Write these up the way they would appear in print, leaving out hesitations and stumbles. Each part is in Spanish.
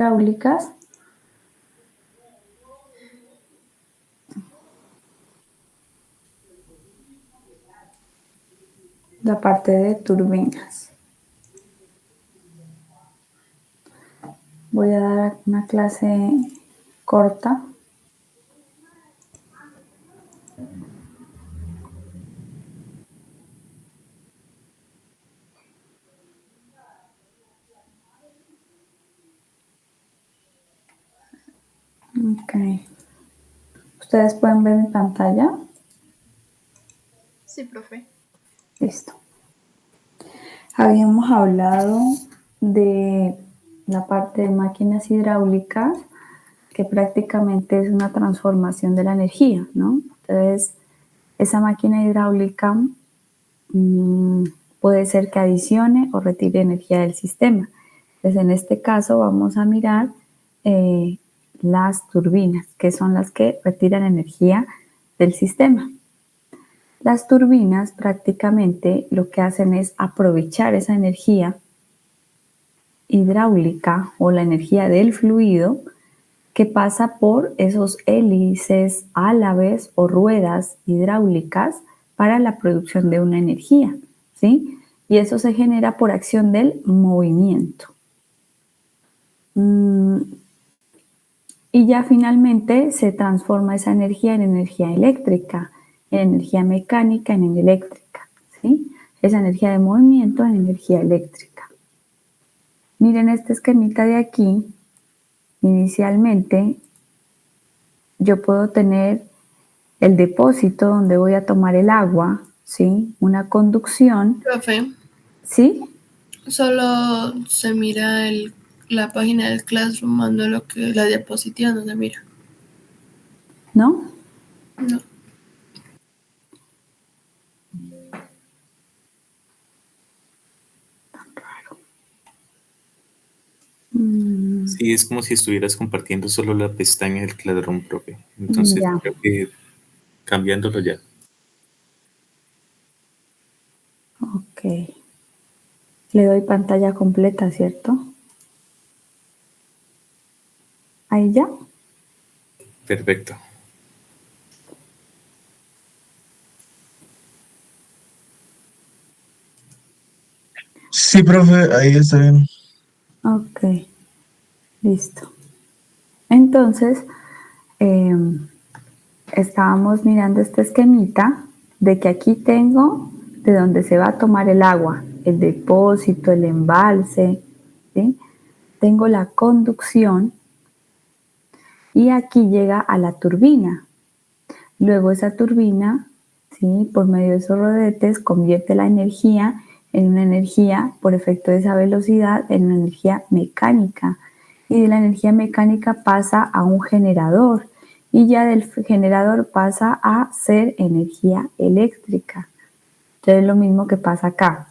hidráulicas. La parte de turbinas. Voy a dar una clase corta. Ok. ¿Ustedes pueden ver mi pantalla? Sí, profe. Listo. Habíamos hablado de la parte de máquinas hidráulicas, que prácticamente es una transformación de la energía, ¿no? Entonces, esa máquina hidráulica puede ser que adicione o retire energía del sistema. Entonces, en este caso vamos a mirar las turbinas, que son las que retiran energía del sistema. Las turbinas prácticamente lo que hacen es aprovechar esa energía hidráulica o la energía del fluido que pasa por esos hélices, álabes o ruedas hidráulicas para la producción de una energía, ¿sí? Y eso se genera por acción del movimiento. Y ya finalmente se transforma esa energía en energía eléctrica, en energía mecánica, en eléctrica, ¿sí? Esa energía de movimiento en energía eléctrica. Miren este esquemita de aquí. Inicialmente yo puedo tener el depósito donde voy a tomar el agua, ¿sí? Una conducción. Profe, ¿Sí? solo se mira la página del Classroom, no lo que la diapositiva no se mira. ¿No? No. Sí, es como si estuvieras compartiendo solo la pestaña del Classroom, profe. Entonces, Ya. creo que cambiándolo ya. Ok. Le doy pantalla completa, ¿cierto? Ahí ya. Perfecto. Sí, profe, ahí está bien. Ok. Listo. Entonces, estábamos mirando este esquemita de que aquí tengo de donde se va a tomar el agua, el depósito, el embalse, ¿sí? Tengo la conducción y aquí llega a la turbina. Luego esa turbina, ¿sí? Por medio de esos rodetes, convierte la energía en una energía por efecto de esa velocidad, en una energía mecánica. Y de la energía mecánica pasa a un generador y ya del generador pasa a ser energía eléctrica. Entonces es lo mismo que pasa acá.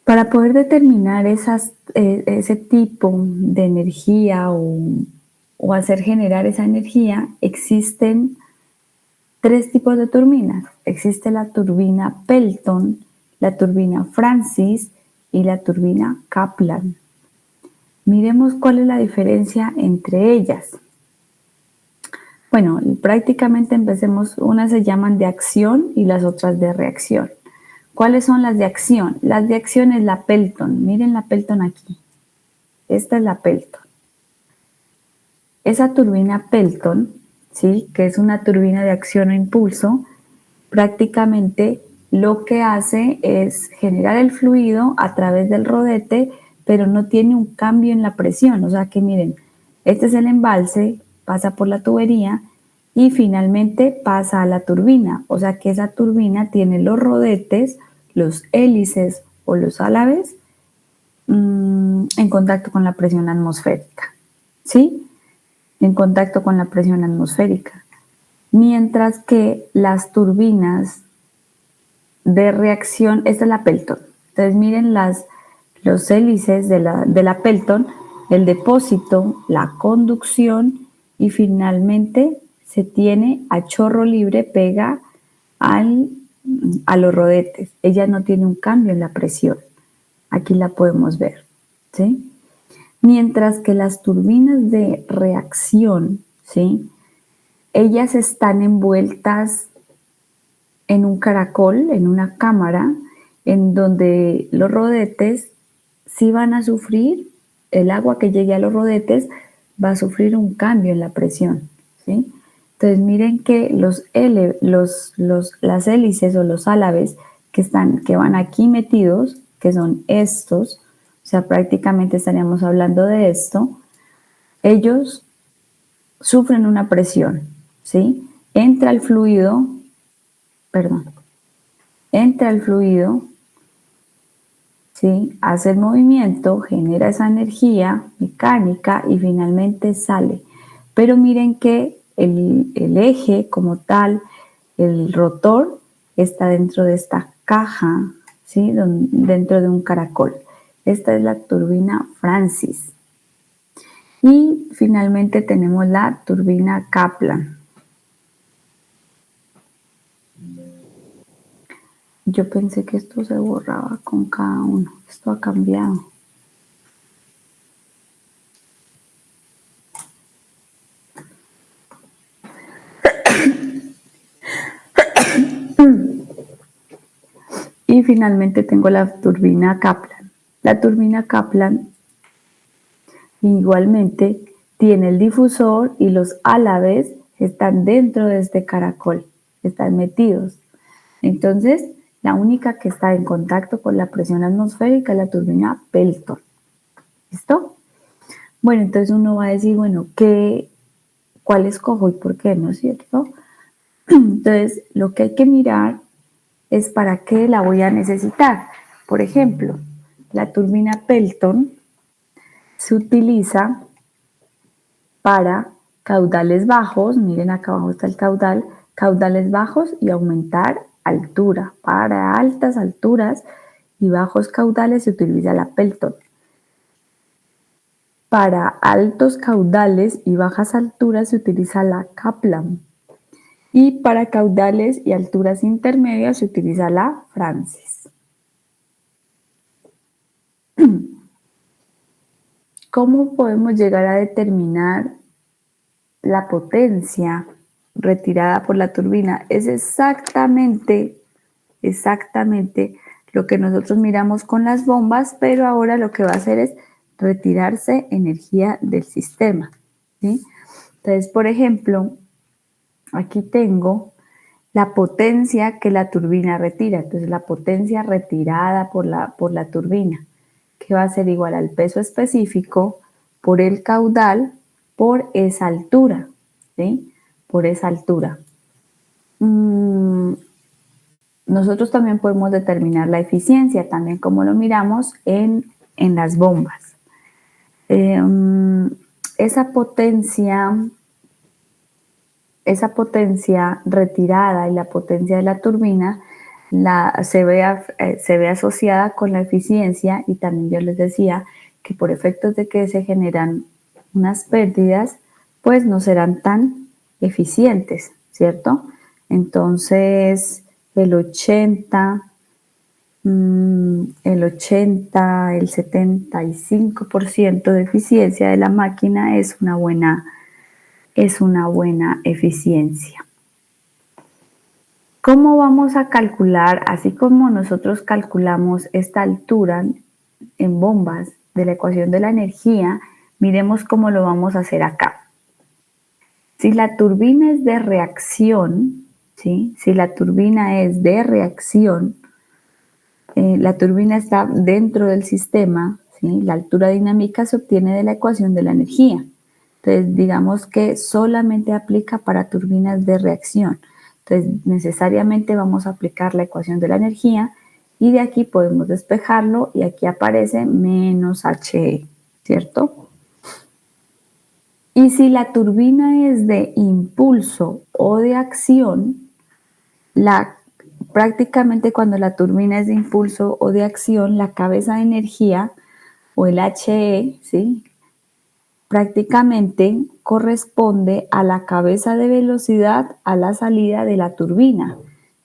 Para poder determinar ese tipo de energía o hacer generar esa energía, existen tres tipos de turbinas. Existe la turbina Pelton, la turbina Francis y la turbina Kaplan. Miremos cuál es la diferencia entre ellas. Bueno, prácticamente empecemos, unas se llaman de acción y las otras de reacción. ¿Cuáles son las de acción? Las de acción es la Pelton. Miren la Pelton aquí. Esta es la Pelton. Esa turbina Pelton, ¿sí? Que es una turbina de acción o impulso, prácticamente lo que hace es generar el fluido a través del rodete, pero no tiene un cambio en la presión. O sea que miren, este es el embalse, pasa por la tubería y finalmente pasa a la turbina. O sea que esa turbina tiene los rodetes, los hélices o los álabes en contacto con la presión atmosférica. ¿Sí? En contacto con la presión atmosférica. Mientras que las turbinas de reacción, esta es la Pelton. Entonces miren los hélices de la Pelton, el depósito, la conducción y finalmente se tiene a chorro libre, pega a los rodetes. Ella no tiene un cambio en la presión. Aquí la podemos ver, ¿sí? Mientras que las turbinas de reacción, ¿sí? Ellas están envueltas en un caracol, en una cámara, en donde los rodetes sí van a sufrir, el agua que llegue a los rodetes va a sufrir un cambio en la presión, ¿sí? Entonces miren que las hélices o los álabes que van aquí metidos, que son estos, o sea, prácticamente estaríamos hablando de esto, ellos sufren una presión, ¿sí? Entra el fluido, ¿sí? Hace el movimiento, genera esa energía mecánica y finalmente sale. Pero miren que el eje como tal, el rotor, está dentro de esta caja, ¿sí? Dentro de un caracol. Esta es la turbina Francis. Y finalmente tenemos la turbina Kaplan. Yo pensé que esto se borraba con cada uno. Esto ha cambiado. Y finalmente tengo la turbina Kaplan. La turbina Kaplan igualmente tiene el difusor y los álabes están dentro de este caracol, están metidos. Entonces, la única que está en contacto con la presión atmosférica es la turbina Pelton. ¿Listo? Bueno, entonces uno va a decir, bueno, ¿cuál escojo y por qué? ¿No es cierto? Entonces, lo que hay que mirar es para qué la voy a necesitar. Por ejemplo, la turbina Pelton se utiliza para caudales bajos, miren acá abajo está el caudal, caudales bajos y aumentar altura. Para altas alturas y bajos caudales se utiliza la Pelton. Para altos caudales y bajas alturas se utiliza la Kaplan. Y para caudales y alturas intermedias se utiliza la Francis. ¿Cómo podemos llegar a determinar la potencia retirada por la turbina? Es exactamente lo que nosotros miramos con las bombas, pero ahora lo que va a hacer es retirarse energía del sistema, ¿sí? Entonces, por ejemplo, aquí tengo la potencia que la turbina retira. Entonces, la potencia retirada por la turbina, que va a ser igual al peso específico por el caudal por esa altura, ¿sí? Por esa altura. Nosotros también podemos determinar la eficiencia, también como lo miramos en las bombas. Esa potencia retirada y la potencia de la turbina se ve asociada con la eficiencia, y también yo les decía que por efectos de que se generan unas pérdidas, pues no serán tan eficientes, ¿cierto? Entonces el 80, el 75% de eficiencia de la máquina es una buena eficiencia. ¿Cómo vamos a calcular, así como nosotros calculamos esta altura en bombas de la ecuación de la energía? Miremos cómo lo vamos a hacer acá. Si la turbina es de reacción, ¿sí? Si la turbina es de reacción, la turbina está dentro del sistema, ¿sí? La altura dinámica se obtiene de la ecuación de la energía. Entonces, digamos que solamente aplica para turbinas de reacción. Entonces, necesariamente vamos a aplicar la ecuación de la energía y de aquí podemos despejarlo y aquí aparece menos HE, ¿cierto? Y si la turbina es de impulso o de acción, prácticamente cuando la turbina es de impulso o de acción, la cabeza de energía o el HE, ¿sí? Prácticamente corresponde a la cabeza de velocidad a la salida de la turbina.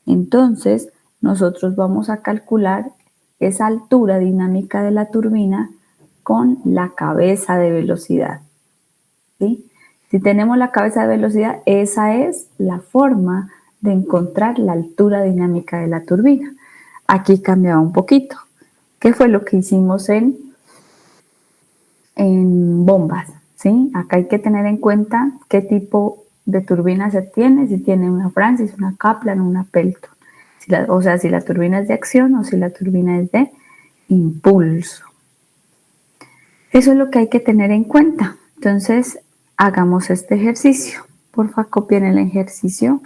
Entonces, nosotros vamos a calcular esa altura dinámica de la turbina con la cabeza de velocidad, ¿sí? Si tenemos la cabeza de velocidad, esa es la forma de encontrar la altura dinámica de la turbina. Aquí cambiaba un poquito. ¿Qué fue lo que hicimos en bombas? ¿Sí? Acá hay que tener en cuenta qué tipo de turbina se tiene, si tiene una Francis, una Kaplan o una Pelton. O sea, si la turbina es de acción o si la turbina es de impulso. Eso es lo que hay que tener en cuenta. Entonces, hagamos este ejercicio. Porfa, copien el ejercicio.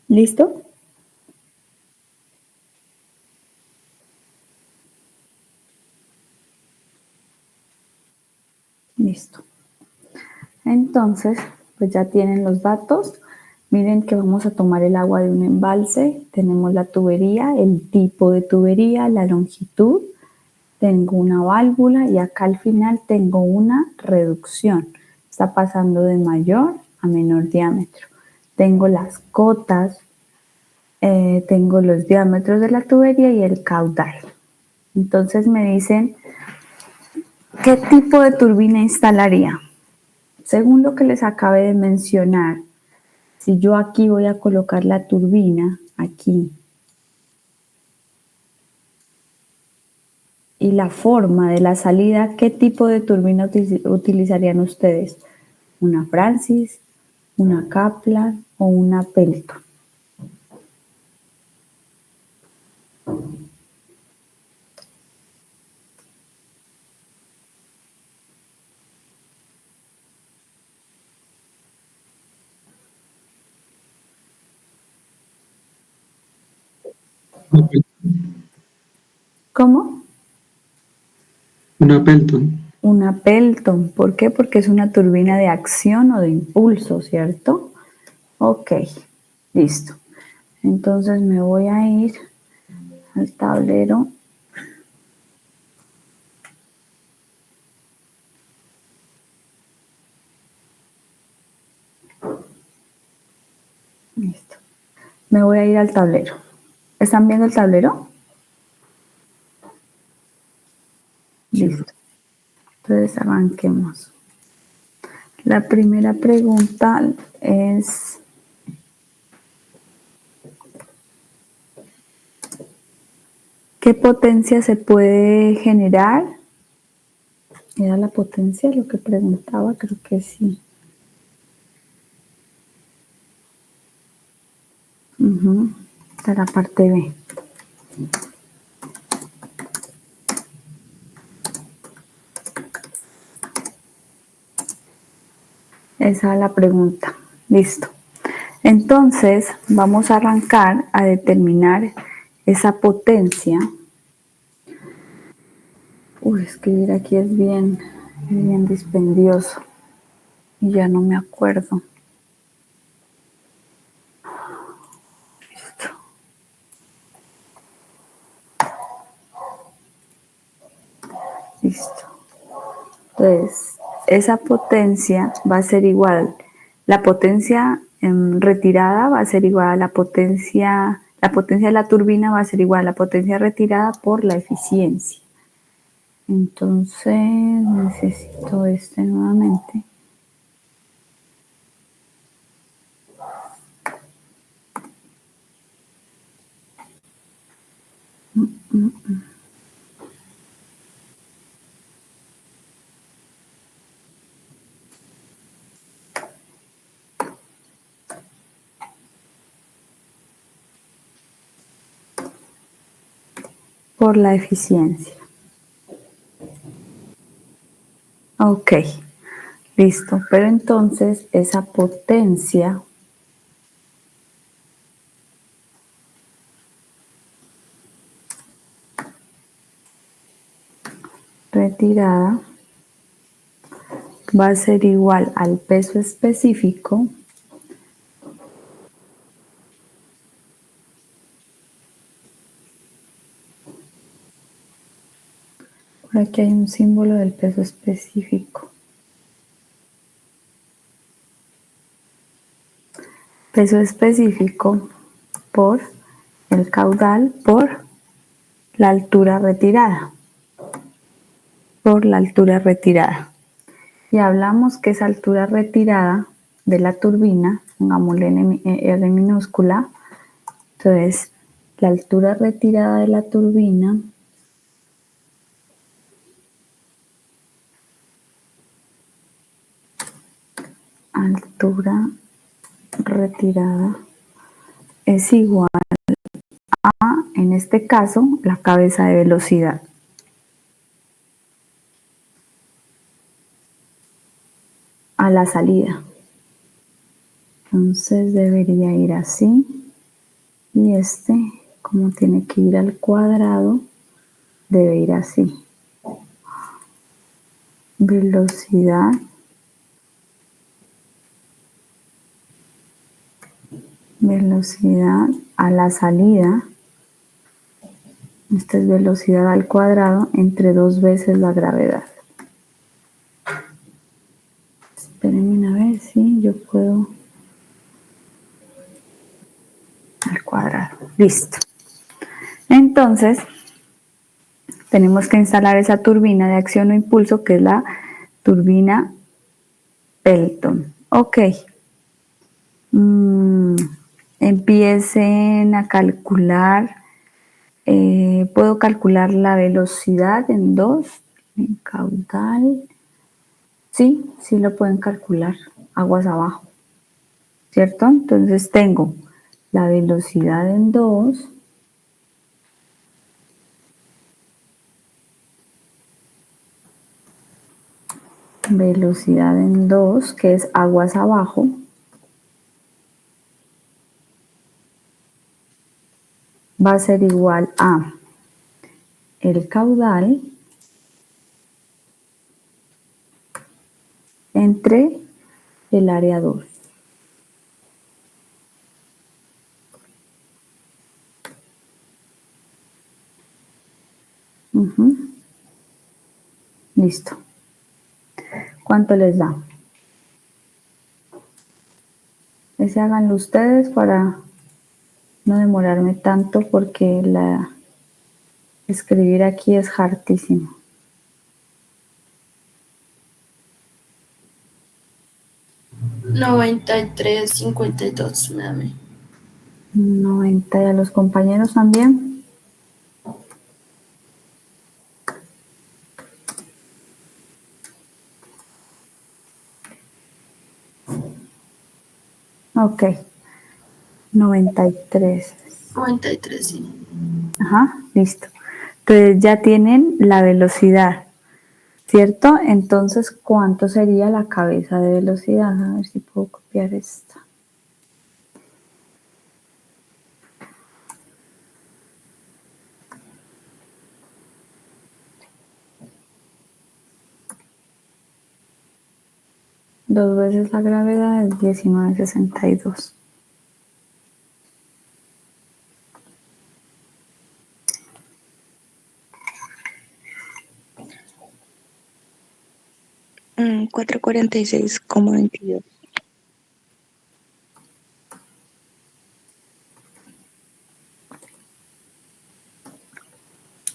¿Listo? Listo. Entonces, pues ya tienen los datos. Miren que vamos a tomar el agua de un embalse. Tenemos la tubería, el tipo de tubería, la longitud. Tengo una válvula y acá al final tengo una reducción. Está pasando de mayor a menor diámetro. Tengo las cotas, tengo los diámetros de la tubería y el caudal. Entonces me dicen, ¿qué tipo de turbina instalaría? Según lo que les acabé de mencionar, si yo aquí voy a colocar la turbina, aquí, y la forma de la salida, ¿qué tipo de turbina utilizarían ustedes? ¿Una Francis, una Kaplan o una Pelton? ¿Cómo? Una Pelton. Una Pelton. ¿Por qué? Porque es una turbina de acción o de impulso, ¿cierto? Ok, listo. Entonces me voy a ir al tablero. Listo. Me voy a ir al tablero. ¿Están viendo el tablero? Listo. Entonces arranquemos. La primera pregunta es: ¿qué potencia se puede generar? ¿Era la potencia lo que preguntaba? Creo que sí. Esta es la parte B. Esa es la pregunta. Listo. Entonces, vamos a arrancar a determinar esa potencia. Escribir aquí es bien dispendioso. Y ya no me acuerdo. Listo. Listo. Entonces, esa potencia va a ser igual. La potencia retirada va a ser igual a la potencia de la turbina va a ser igual a la potencia retirada por la eficiencia. Entonces, necesito este nuevamente. Por la eficiencia. Ok, listo. Pero entonces esa potencia retirada va a ser igual al peso específico por aquí hay un símbolo del peso específico. Peso específico por el caudal por la altura retirada. Por la altura retirada. Y hablamos que esa altura retirada de la turbina, pongámosle R minúscula, entonces la altura retirada de la turbina altura retirada es igual a, en este caso, la cabeza de velocidad. A la salida. Entonces debería ir así. Y este, como tiene que ir al cuadrado, debe ir así. Velocidad a la salida. Esta es velocidad al cuadrado entre 2 veces la gravedad. Espérenme a ver si yo puedo. Al cuadrado. Listo. Entonces, tenemos que instalar esa turbina de acción o impulso que es la turbina Pelton. Ok. Empiecen a calcular. Puedo calcular la velocidad en 2, en caudal. Sí, sí lo pueden calcular. Aguas abajo. ¿Cierto? Entonces tengo la velocidad en 2. Velocidad en 2, que es aguas abajo. va a ser igual a el caudal entre el área 2. Listo. ¿Cuánto les da? Ese háganlo ustedes para no demorarme tanto porque escribir aquí es hartísimo. $93.52, me da a mí. 90, ¿y a los compañeros también? Ok. 93. 93, sí. Ajá, listo. Entonces ya tienen la velocidad, ¿cierto? Entonces, ¿cuánto sería la cabeza de velocidad? A ver si puedo copiar esta. Dos veces la gravedad es 19.62. Mm, 446,22.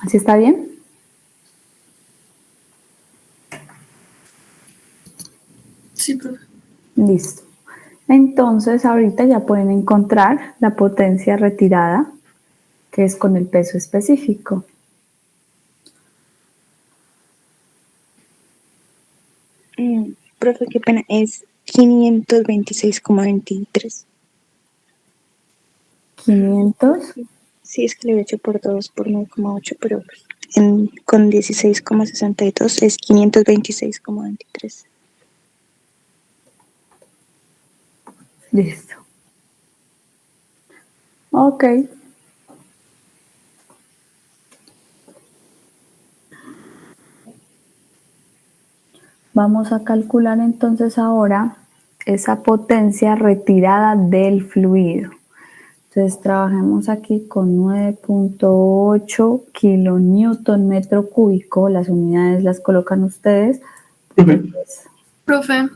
¿Así está bien? Sí, profe. Listo. Entonces, ahorita ya pueden encontrar la potencia retirada, que es con el peso específico. Profe, qué pena, es 526,23. 500. Sí, es que le he hecho por 2 por 9,8, pero con 16,62 es 526,23. Listo. Ok. Vamos a calcular entonces ahora esa potencia retirada del fluido. Entonces trabajemos aquí con 9.8 kilonewton metro cúbico. Las unidades las colocan ustedes. Profe,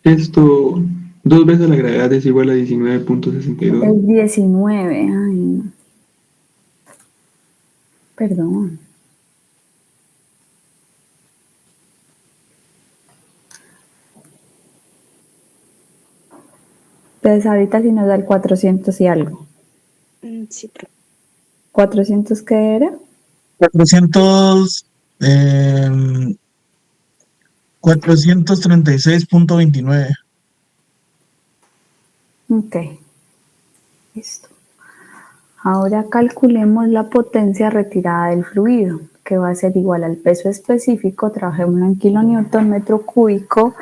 Esto, 2 veces la gravedad es igual a 19,62. Es 19. Ay, no. Perdón. Entonces ahorita sí nos da el 400 y algo. Sí, profe. ¿400 qué era? 400, 436.29. Ok. Listo. Ahora calculemos la potencia retirada del fluido, que va a ser igual al peso específico, trabajémoslo en kilonewton metro cúbico,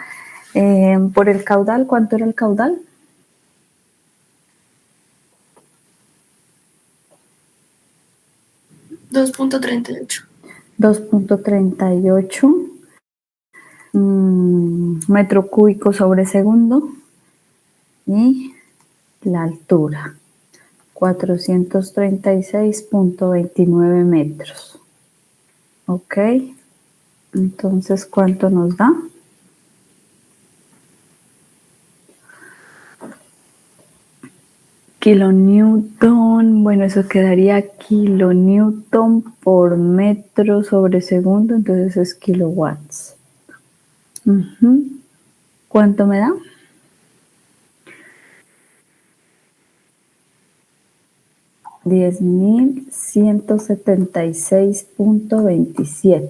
por el caudal. ¿Cuánto era el caudal? $2.38. 2.38 metro cúbico sobre segundo, y la altura, 436.29 metros. Ok, entonces, ¿cuánto nos da? Kilonewton, bueno, eso quedaría kilonewton por metro sobre segundo, entonces es kilowatts. ¿Cuánto me da? $10.176.27.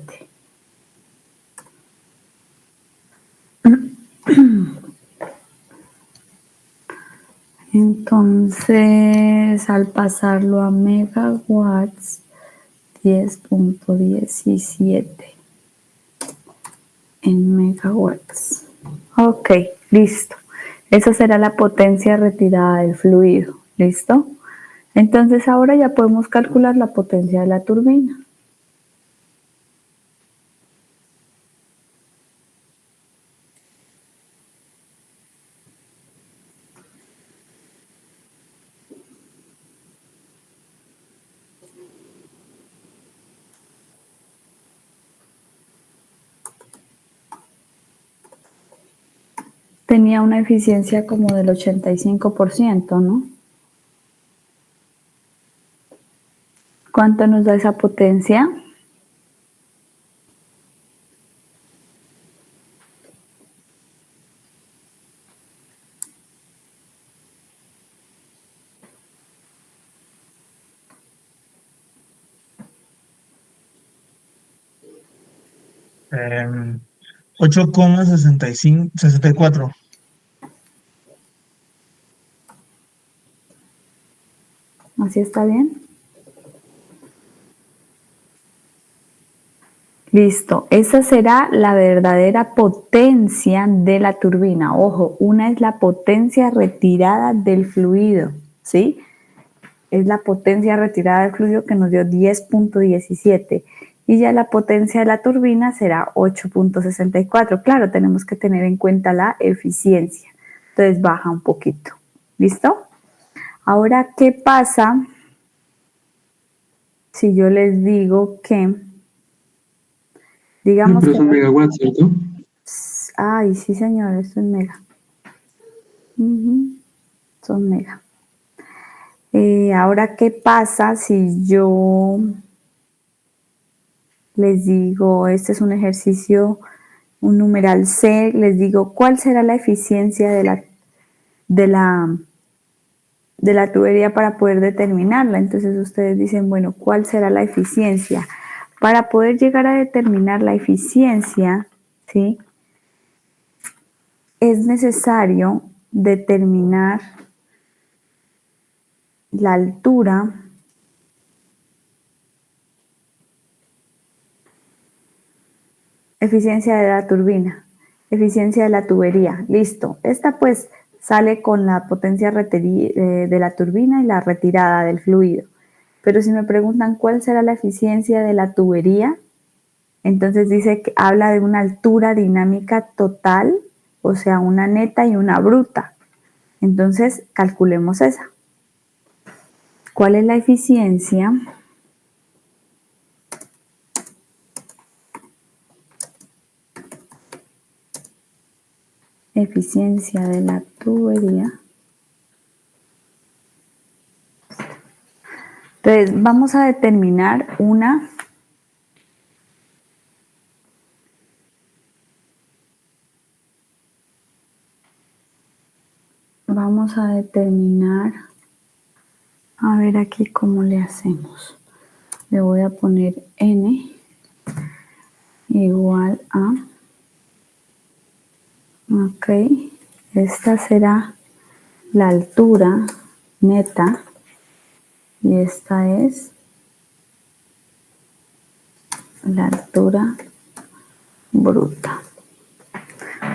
Entonces, al pasarlo a megawatts, 10.17 en megawatts. Ok, listo. Esa será la potencia retirada del fluido. ¿Listo? Entonces ahora ya podemos calcular la potencia de la turbina. Tenía una eficiencia como del 85%, ¿no? ¿Cuánto nos da esa potencia? Eh, 8,64. ¿Así está bien? Listo, esa será la verdadera potencia de la turbina. Ojo, una es la potencia retirada del fluido, ¿sí? Es la potencia retirada del fluido que nos dio 10.17 y ya la potencia de la turbina será 8.64. Claro, tenemos que tener en cuenta la eficiencia, entonces baja un poquito. ¿Listo? Ahora, ¿qué pasa si yo les digo que, digamos Pero que... son megawatts, ¿cierto? Ay, sí señor, esto es mega. Son mega. Ahora, ¿qué pasa si yo les digo, este es un ejercicio, un numeral C, les digo, ¿cuál será la eficiencia de la tubería para poder determinarla? Entonces ustedes dicen, bueno, ¿cuál será la eficiencia? Para poder llegar a determinar la eficiencia, ¿sí? Es necesario determinar la altura eficiencia de la turbina, eficiencia de la tubería, listo. Esta pues sale con la potencia de la turbina y la retirada del fluido. Pero si me preguntan cuál será la eficiencia de la tubería, entonces dice que habla de una altura dinámica total, o sea, una neta y una bruta. Entonces, calculemos esa. ¿Cuál es la eficiencia? Eficiencia de la tubería. Entonces, vamos a determinar una a ver aquí cómo le hacemos. Le voy a poner N igual a, ok, esta será la altura neta y esta es la altura bruta.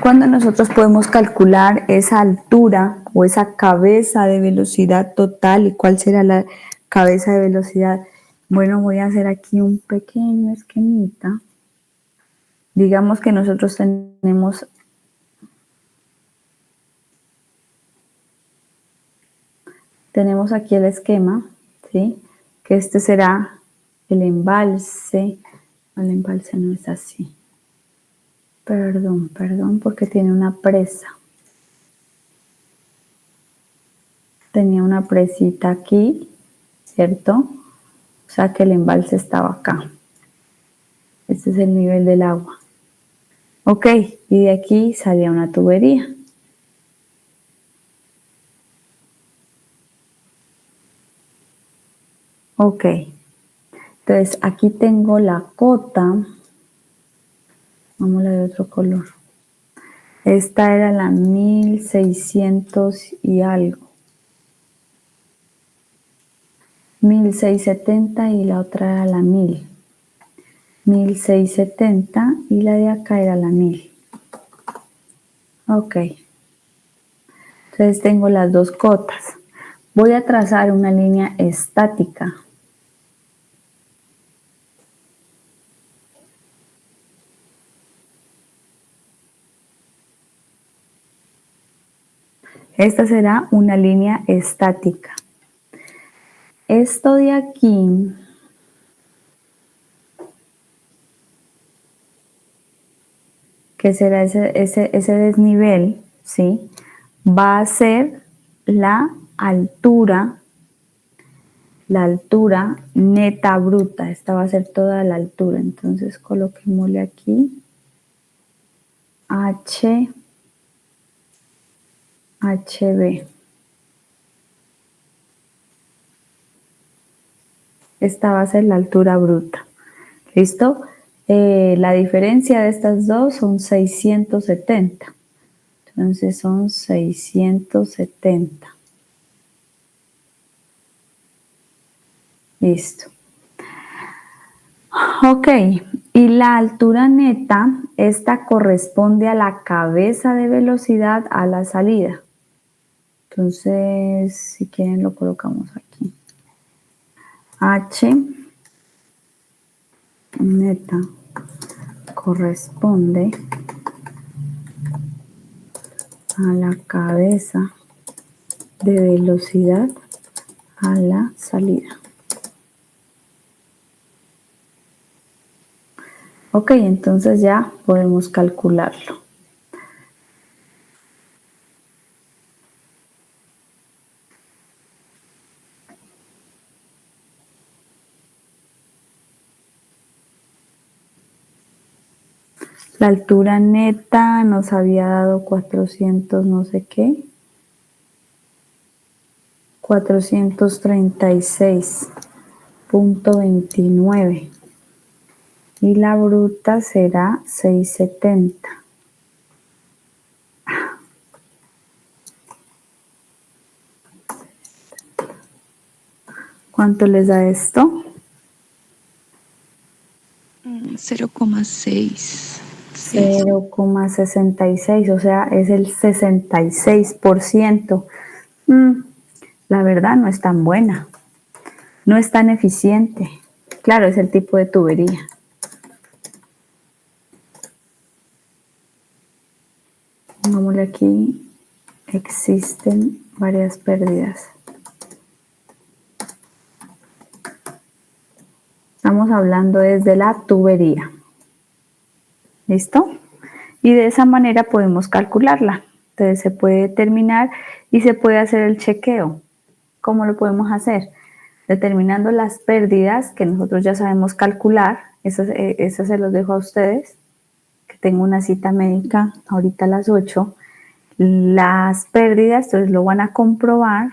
Cuando nosotros podemos calcular esa altura o esa cabeza de velocidad total, ¿y cuál será la cabeza de velocidad? Bueno, voy a hacer aquí un pequeño esquemita. Digamos que nosotros tenemos aquí el esquema, ¿sí? Que este será el embalse. El embalse no es así. Perdón, porque tiene una presa. Tenía una presita aquí, ¿cierto? O sea que el embalse estaba acá. Este es el nivel del agua. Ok, y de aquí salía una tubería. Ok, entonces aquí tengo la cota. Vamos a la de otro color. Esta era la 1600 y algo. 1670 y la otra era la 1000. 1670 y la de acá era la 1000. Ok. Entonces tengo las dos cotas. Voy a trazar una línea estática. Esta será una línea estática. Esto de aquí que será ese desnivel, ¿sí? Va a ser la altura neta bruta. Esta va a ser toda la altura. Entonces coloquémosle aquí HB. Esta va a ser la altura bruta. ¿Listo? La diferencia de estas dos son 670. Entonces son 670. Listo. Ok, y la altura neta, esta corresponde a la cabeza de velocidad a la salida. Entonces, si quieren lo colocamos aquí. H neta corresponde a la cabeza de velocidad a la salida. Ok, entonces ya podemos calcularlo. La altura neta nos había dado 400 no sé qué. 436.29. Y la bruta será 670. ¿Cuánto les da esto? 0,6. 0,66, o sea, es el 66%. La verdad no es tan buena, no es tan eficiente. Claro, es el tipo de tubería. Pongámosle aquí, existen varias pérdidas. Estamos hablando desde la tubería. ¿Listo? Y de esa manera podemos calcularla. Entonces se puede determinar y se puede hacer el chequeo. ¿Cómo lo podemos hacer? Determinando las pérdidas que nosotros ya sabemos calcular. Eso se los dejo a ustedes, que tengo una cita médica ahorita a las 8. Las pérdidas, entonces lo van a comprobar.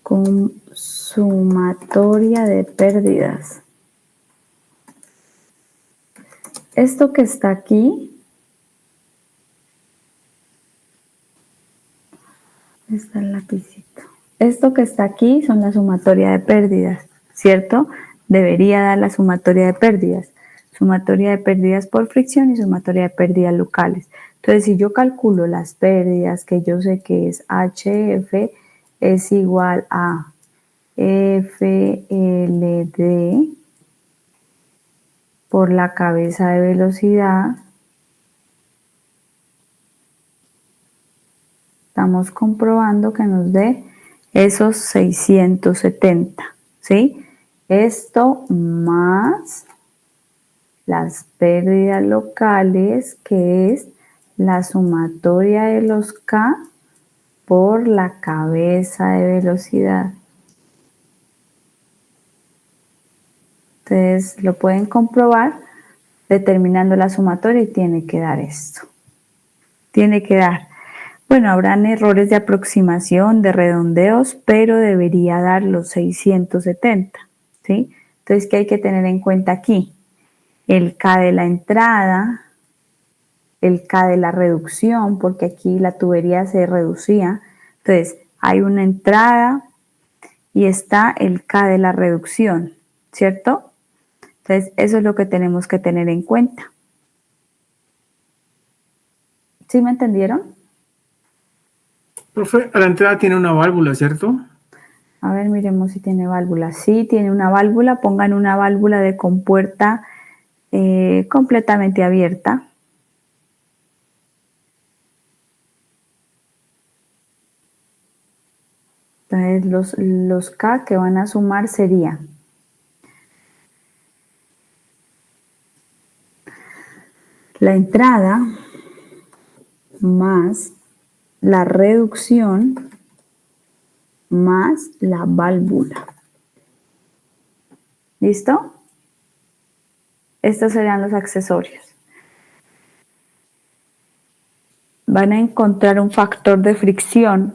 Con sumatoria de pérdidas. Esto que está aquí, está el lapicito. Esto que está aquí son la sumatoria de pérdidas, ¿cierto? Debería dar la sumatoria de pérdidas. Sumatoria de pérdidas por fricción y sumatoria de pérdidas locales. Entonces, si yo calculo las pérdidas, que yo sé que es HF es igual a FLD por la cabeza de velocidad, estamos comprobando que nos dé esos 670, ¿sí? Esto más las pérdidas locales, que es la sumatoria de los K por la cabeza de velocidad. Entonces lo pueden comprobar determinando la sumatoria y tiene que dar esto. Tiene que dar. Bueno, habrán errores de aproximación, de redondeos, pero debería dar los 670, ¿sí? Entonces, ¿qué hay que tener en cuenta aquí? El K de la entrada, el K de la reducción, porque aquí la tubería se reducía. Entonces, hay una entrada y está el K de la reducción, ¿cierto? Entonces, eso es lo que tenemos que tener en cuenta. ¿Sí me entendieron? Profe, a la entrada tiene una válvula, ¿cierto? A ver, miremos si tiene válvula. Sí, tiene una válvula. Pongan una válvula de compuerta completamente abierta. Entonces, los K que van a sumar serían la entrada más la reducción más la válvula. ¿Listo? Estos serían los accesorios. Van a encontrar un factor de fricción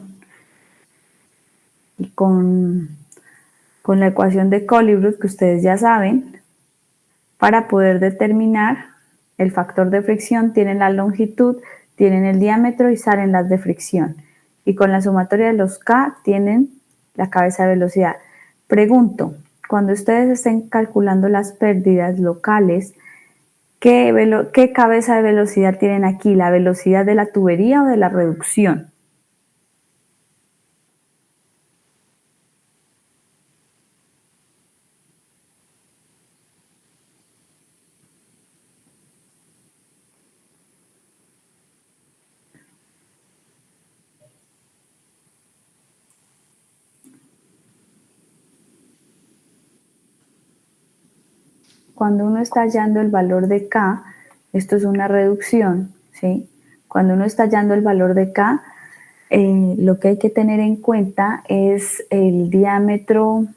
con la ecuación de Colibrook que ustedes ya saben. Para poder determinar el factor de fricción tienen la longitud, tienen el diámetro y salen las de fricción. Y con la sumatoria de los K tienen la cabeza de velocidad. Pregunto, cuando ustedes estén calculando las pérdidas locales, ¿qué cabeza de velocidad tienen aquí? ¿La velocidad de la tubería o de la reducción? Cuando uno está hallando el valor de K, esto es una reducción, ¿sí? Cuando uno está hallando el valor de K, lo que hay que tener en cuenta es el diámetro.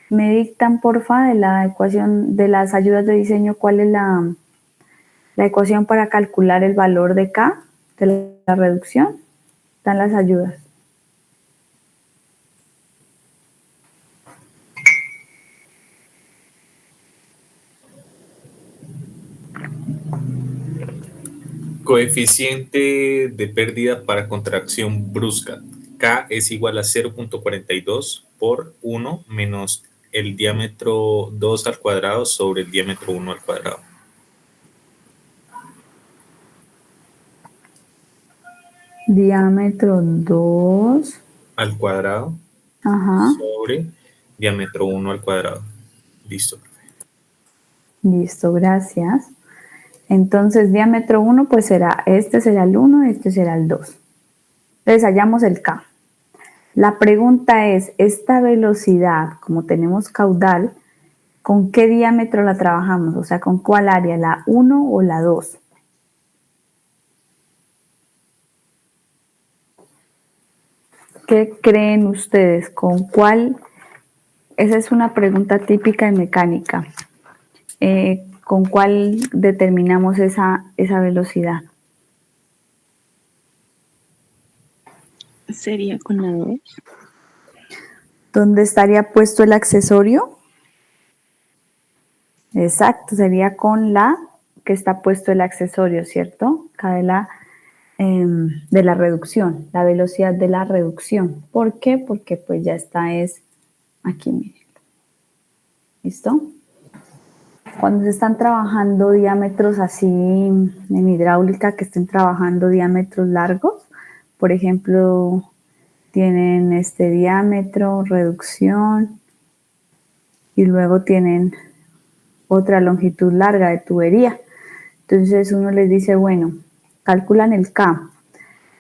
Me dictan, porfa, de la ecuación de las ayudas de diseño, ¿cuál es la ecuación para calcular el valor de K de la reducción? Están las ayudas. Coeficiente de pérdida para contracción brusca. K es igual a 0.42 por 1 menos el diámetro 2 al cuadrado sobre el diámetro 1 al cuadrado. Diámetro 2 al cuadrado sobre diámetro 1 al cuadrado. Listo. Listo, gracias. Entonces, diámetro 1, pues será, este será el 1, este será el 2. Entonces, hallamos el K. La pregunta es, esta velocidad, como tenemos caudal, ¿con qué diámetro la trabajamos? O sea, ¿con cuál área? ¿La 1 o la 2? ¿Qué creen ustedes? ¿Con cuál? Esa es una pregunta típica en mecánica. ¿Con cuál determinamos esa velocidad? Sería con la 2. ¿Dónde estaría puesto el accesorio? Exacto, sería con la que está puesto el accesorio, ¿cierto? Acá de la reducción, la velocidad de la reducción. ¿Por qué? Porque pues ya está es aquí, miren. ¿Listo? Cuando se están trabajando diámetros así en hidráulica, que estén trabajando diámetros largos, por ejemplo, tienen este diámetro, reducción, y luego tienen otra longitud larga de tubería. Entonces uno les dice, bueno, calculan el K,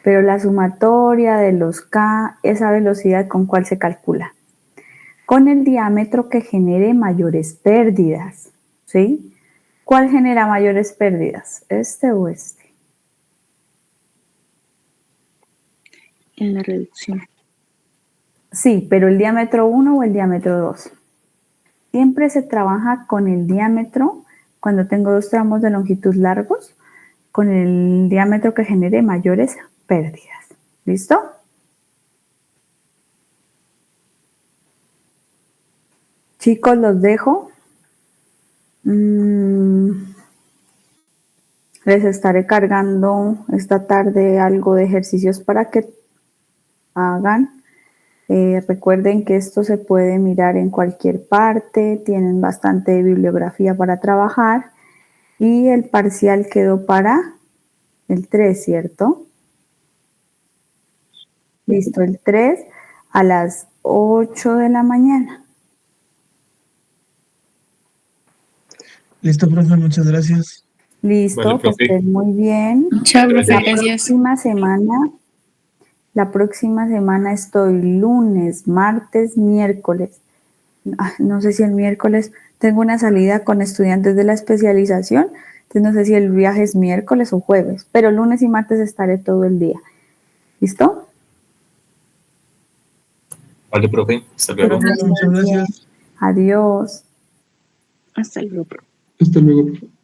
pero la sumatoria de los K, esa velocidad, ¿con cuál se calcula? Con el diámetro que genere mayores pérdidas, ¿sí? ¿Cuál genera mayores pérdidas? ¿Este o este? En la reducción. Sí, pero el diámetro 1 o el diámetro 2. Siempre se trabaja con el diámetro, cuando tengo dos tramos de longitud largos, con el diámetro que genere mayores pérdidas. ¿Listo? Chicos, los dejo. Les estaré cargando esta tarde algo de ejercicios para que hagan. Recuerden que esto se puede mirar en cualquier parte, tienen bastante bibliografía para trabajar y el parcial quedó para el 3, ¿cierto? Listo, el 3 a las 8 de la mañana. Listo, profe, muchas gracias. Listo, Vale, que profe. estén muy bien. Chao, profe, Gracias. gracias. La próxima semana estoy lunes, martes, miércoles. No sé si el miércoles tengo una salida con estudiantes de la especialización, entonces no sé si el viaje es miércoles o jueves, pero lunes y martes estaré todo el día. ¿Listo? Vale, profe. Hasta luego. Profe, muchas gracias. Adiós. Hasta luego, profe. Hasta luego, profe.